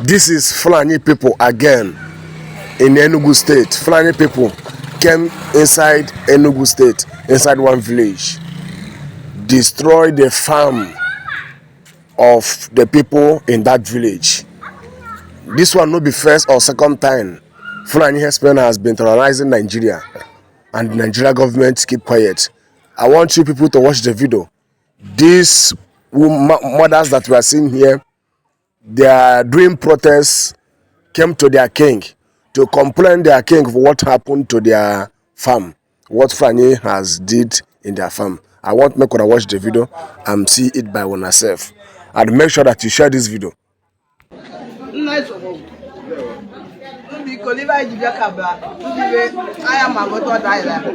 This is Fulani people again in Enugu State. Fulani people came inside Enugu State, inside one village, destroyed the farm of the people in that village. This one no be first or second time Fulani herdsmen has been terrorizing Nigeria, and the Nigeria government keep quiet. I want you people to watch the video. These mothers that we are seeing here, they are doing protests, came to their king to complain their king for what happened to their farm, what Fulani has did in their farm. I want make una watch the video and see it by oneself, and make sure that you share this video.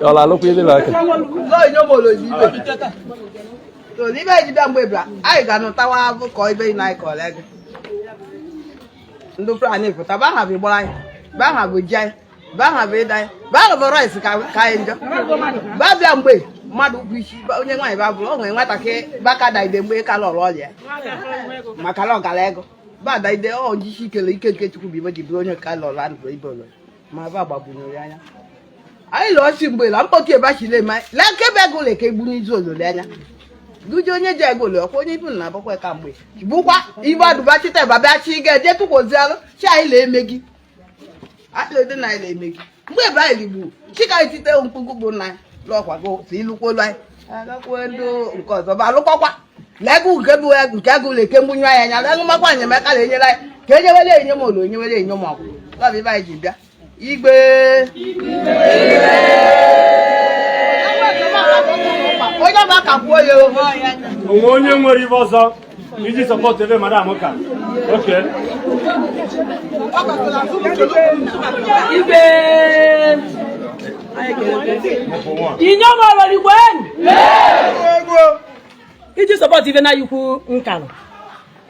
Hola, lo pide la. So libe jibia mgbebra ai ga no tawa avu ko ibe na college ndo Fulani futa ba ha bi gbara ba ha bo jai ba ha be dai ba ha bo rice ka enjo ba bia mgbe mmadụ bụ isi onye nwaanyị ba bụrụ onwe nwata ke baka daide mgbe ka lọrọ ọlịa maka lọ gara ego ba daide ọ jisi kele ike nke Chukwu bi ji bụ onye ka lọrọ andro ibe ụlọ ma ba gbagburu anya anyị lọ si mgbe la mkpọtụ ebe chile mai la ke be go le ke gburu izu olole anya duje onye je ego le ọkwa onye ibu na abakwa ka mgbe bụkwa ibe aduba chite baba chi ga je tukozialụ chi anyị la emegi anyị le na ile emegi mgbe ebe anyị ligbu chi ka itite mkpugu bụ na lọkwa go si ilukwo lai agakwo ndo nke ọzọ ba lụkwakwa legu nke bụ nke agụ le ke mgbunyu anya legu makwa anyemaka le enyela ka enyewele enye m olo enyewele enye m ọgwụ lọbụ ibe anyị ji bịa igbe onye ma ka kwuo ya onye nwere ibe ọzọ iji support ebe madam ka okay igbe inyoma loligwen iji support ibe na yukwu nkano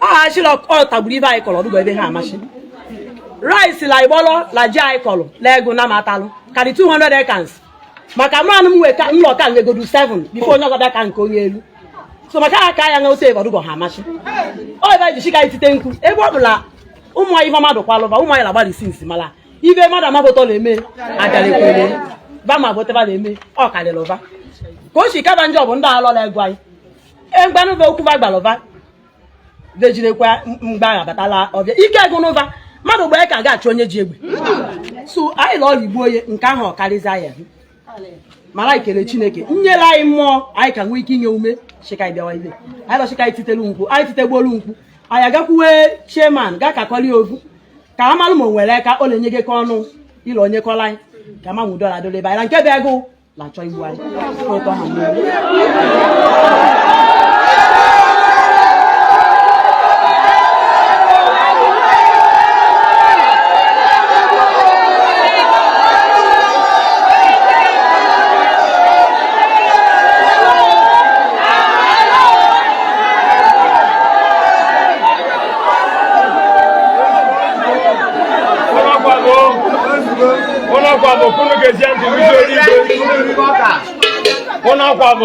aha shilo o tagburu ibe anyị kọrọ dugo ebe ha amashi rice la igbolo la ji anyị kọrọ la ego na matalu kari 200 acres maka mmanụ m weka nlọka nwegodu 7 before onye ọgọda ka nke onye elu so maka aka ya nwe ose dugo ha amashi o ebe ji shika itite nkwu ebe ọ bụla ụmụ anyị mmadụ kwalụba ụmụ anyị lagbali sinsi mala ibe mmadụ amaboto na-eme agalekwele ba ma boteba na-eme ọ kalịlụba ka o si kaba njọ bụ ndị alọla egwu anyị mgbanụ be okwu ba gbalụba vejinekwa mgbe agha batala ọbịa ike ego n'ụva mmadụ gbe ka ga-achụ onye ji egbe so anyị lọọ ligbuo ye nke ahụ ọkarịzi anya mara ikele Chineke nyere anyị mmụọ anyị ka nwee ike inye ume chika bịawa ibe anyị lọ chika ititelu nkwụ anyị titegbuolu nkwụ anyị agakwuwe chairman ga kakọli ovu ka amalụ ma nwere ka ọ na-enye gị ka ọnụ ile onye kọla anyị ka ma nwudola dole ebe anyị na nke bụ ego la chọ igbu anyị ụtọ ha mmiri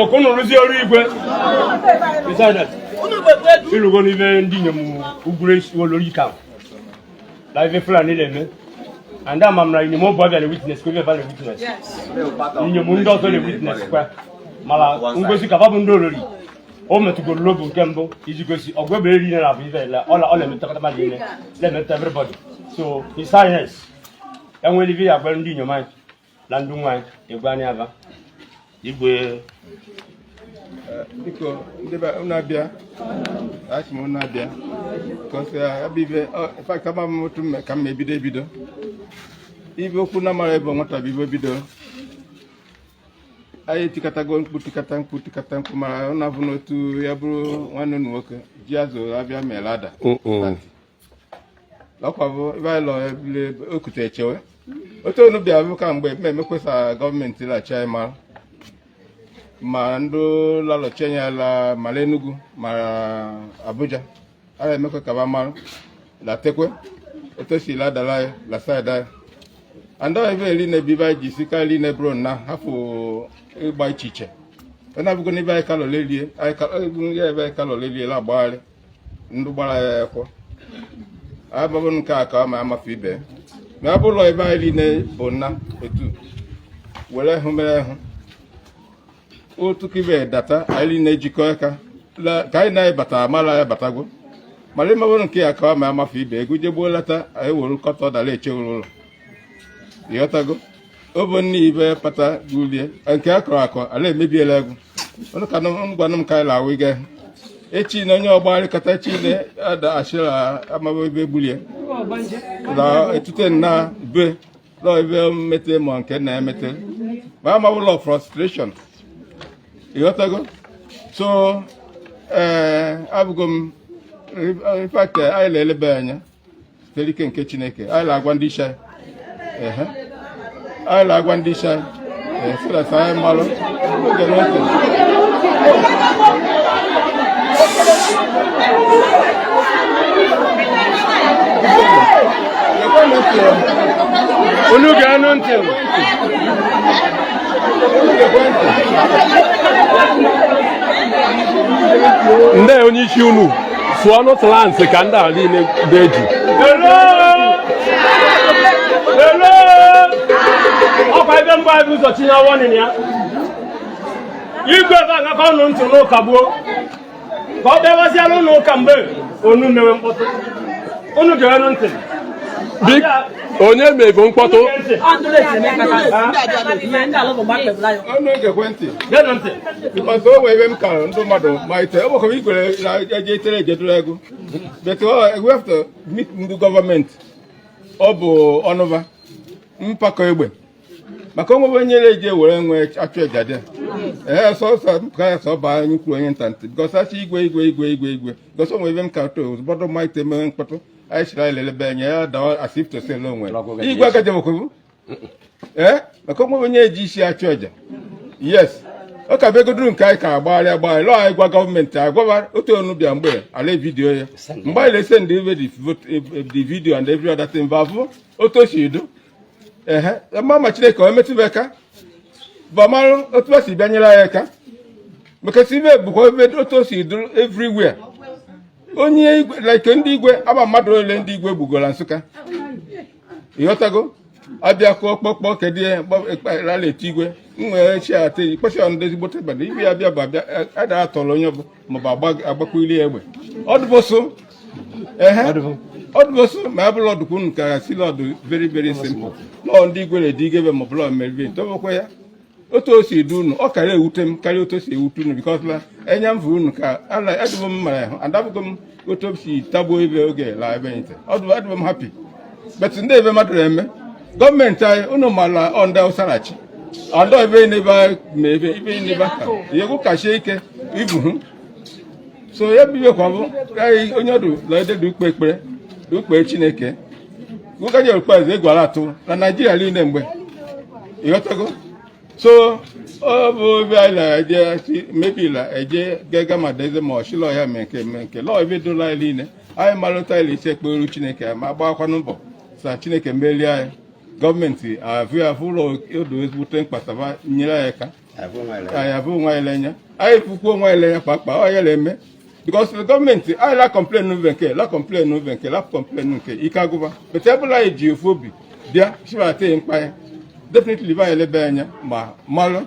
kunu ruzi oru igwe beside that ilugo ni be ndi nyemu ugure olori ka live Fulani leme and am amra ni mo bother the witness ko be fa the witness nyemu ndo to the witness kwa mala ngosi ka babu ndo olori o metugo lobo nkembo ijigosi ogwebe eri na bu ive la ola metakata ma le met everybody so his highness enwe livi agba ndi nyoma la ndunwa egwani aba igwe biko ndeba unabia achimo unabia konse abibe fa kama mutu me kam me bido ibe okwu na mara ebe nwata bido ayi tikatago tikata mara na vu n'otu ya bụrụ nwanne nwoke ji azụ abịa melada lakwa ibe lo ebile okute echewe otu onu bịa bụ ka mgbe memekwesa gọọmenti la chairman ma ndụ lalọchenya la mara Enugu mara Abuja ara emekwe ka ba mara la tekwe otosi la dala la saida anda ebe eli ne biba ji sika eli ne bro na hafu igba ichiche na bugo ni ba ka lo lelie ai ka ebe ka lo lelie la gbari ndụ gbara ya ekwo ababụ nke a ka ọ ma amafe ibe ma ọ bụ ụlọ ebe anyị niile bụ nna otu were hụ mere hụ otu kibe data anyị na-ejikọ aka ka anyị na-ebata amala ya batagwo mara ịmabụrụ nke ya ka ọ ma amafe ibe ego jegbuo lata anyị were kọta dara echewuru ụlọ ịghọtago obo nne ibe pata gulie nke a kọrọ akọ ala emebiela egwu ọnụ ka ngwanụ m ka anyị na-awụ ige echi na onye ọgba arịkọta chi na-ada ashira amaba ebe gbulie na etute na be lọ ebe mmete ma nke na-emete ma amabụ lọ frustration ịghọtago so abụgo m in fact anyị na-elebe anya site ike nke Chineke anyị na-agwa ndị isha anyị na-agwa ndị isha sịrasa anyị malụ oge n'otu unu ga-anụ ntị ndị onye isi unu sụọ n'ụtụlansị ka ndị a niile na-eji ọkwa ebe mgbe anyị ụzọ tinye ọwọnị ya igwe ebe agakọ ọnụ ntị n'ụka gbuo ka ọ bịawaziala ụlọ ụka mgbe onu mewe mkpọtụ unu ga-anụ ntị onye mebe mkpọtụ ọnụ ekwentị because o wee ebe m kara ndị mmadụ malite ọ bụkwa igwere na-eje itere ejedoro ego but we have to meet ndị gọọmenti ọ bụ ọnụva mpakọ egbe maka onwebe onye eje were nwe achụ ejade sọsọ ka ya sọ baa nyukwu onye ntantị because achị igwe because onwe ebe m ka to bọdụ malite mewe mkpọtụ anyị chịrị anyị lelebe anya ya dawa asif tosel onwe igwe agaje mokwu maka onwe onye eji isi achụ eja yes ọ ka begoduru nke anyị ka agbagharị lọọ anyị gwa gọọmenti agwaba otu onu bịa mgbe ala vidiyo ya mgbe anyị na-ese ndị ebe the video and every other thing bụ otu o si edo ma Chineke o metụbe aka bamarụ otu o si bịanyere anyị aka maka si ibe bụkwa ebe otu o si edo everywhere onye igwe like ndị igwe aba mmadụ ole ndị igwe gbugora Nsụka ịghọtago abịa kụọ kpọkpọ kedu ala eti igwe nwere chi ate ikpesi ọnụ ezigbote bada ibe ya bịa bụ abịa adara atọrọ onye ọbụ maọbụ agbakwuli egbe ọdụbọsụ ma abụrụ ọdụkwu unu ka si lọdụ very very simple lọọ ndị igwe na-edi igebe maọbụ lọọ merivin tobekwa ya otu o si edu unu ọ kara ewute m karịa otu o si ewute unu bikọs la enya m vụ unu ka adịbụ m mara ahụ adabụgo m otu o si tagbuo ebe oge la ebe nyete adịbụ m hapi bet ndị ebe mmadụ na-eme gọọmenti anyị unu mara ọnda ụsarachi ọndọ ebe n'ebe ma ebe n'ebe aka yegwu kachie ike ibu hụ so ya bibekwa bụ onye ọdụ la ede dị ukpe ekpere dị ukpe Chineke ụkaje okpeazụ egwara atụ na Naijiria niile mgbe ịghọtago so ọ bụ ebe anyị na-eje mebila eje gaga ma deze ma ọchịlọ ya mee nke lọọ ebe dola anyị niile anyị marụta ile ise ekperu Chineke ma gbakwanụ mbọ sa Chineke merie anyị gọọmenti avụ ụlọ odo ezigbote mkpasaba nyere anyị aka anyị abụ nwa anyị lenya anyị fụkwuo nwa anyị lenya kpakpa ọ ya na-eme bikos gọọmenti anyị la kọmplen n'uve nke ike agụba bete ebụla anyị ji ofu obi bịa chibata mkpa ya definitely ba elebe anya ma malụ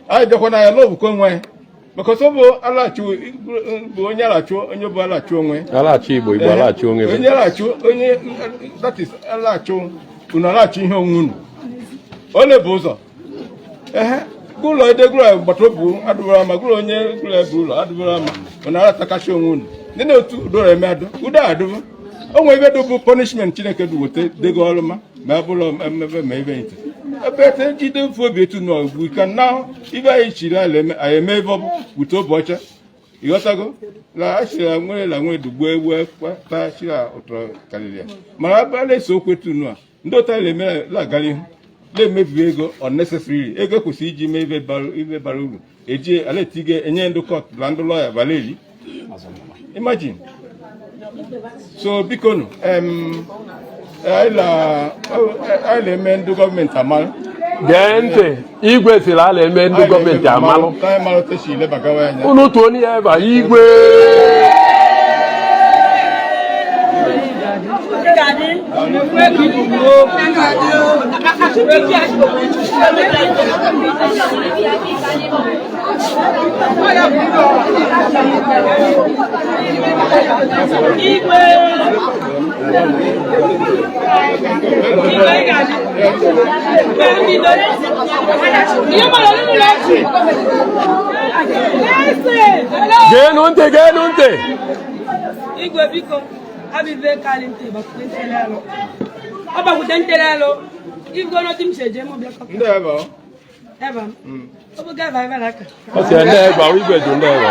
anyị bịakwana ya n'obuko onwe ya maka ọsọ bụ alachụ bụ onye alachụ onye bụ alachụ onwe alachụ Igbo alachụ onwe onye alachụ onye that is alachụ unu alachụ ihe onwe unu ole bụ ụzọ ụlọ edegụrụ agbata obi adụbara ama gụrụ onye gụrụ ebe ụlọ adụbara ama unu alatakacha onwe unu ndị na-otu udoro eme udo adụbụ onwe ebe dụbụ punishment Chineke dị wote dego ọlụma ma abụrụ emebe ma ebe nte ebe ete jide mfu obi etu na ugbu ka na ibe anyị chiri ala anyị eme ebe ọ bụ wute obi ọcha ịghọtago na achịra nwere la nwere dugbo egbe kpata chira ụtọ karịrị ya mana ebe a na-ese okwu etu a ndị ụta na-eme lagara ihu na-emebi ego unnecessary ego kwesịrị iji mee ibe bara uru eji ala etige enye ndị kọt na ndị lọya bara eri imagine so bikonu anyị na-eme ndị gọọmenti amalụ gee ntị igwe siri ala eme ndị gọọmenti amalụ unu tụọ n'ihe ebe igwe Genunte. Igwe biko abive kalinte bakutentelelo. Oba kutentelelo. Igwe no tim seje mo blako. Ndeba. Eba. Oba ga vai vai laka. Ose ndeba, igwe jo ndeba.